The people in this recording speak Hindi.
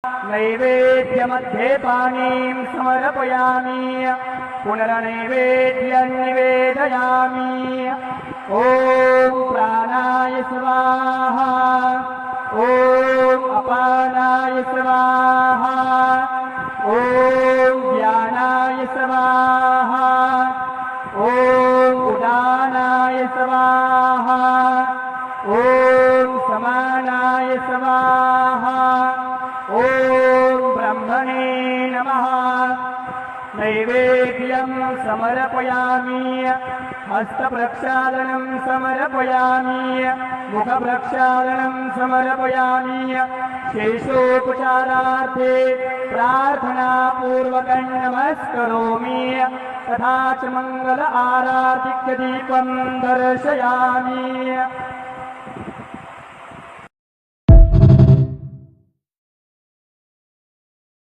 नैवेद्यमध्ये पानीं समर्पयामि पुनर्नैवेद्यं निवेदयामि। ॐ प्राणाय स्वाहा ॐ अपानाय स्वाहा ॐ ज्ञानाय स्वाहा ॐ उदानाय स्वाहा ॐ समानाय स्वाहा ॐ ब्रह्मणे नमः। नैवेद्यं समर्पयामि हस्तप्रक्षालनं समर्पयामि मुखप्रक्षालनं समर्पयामि शेषोपचारार्थे प्रार्थनापूर्वकं नमस्करोमि तथा च मंगल आराधिक्य दीपं दर्शयामि।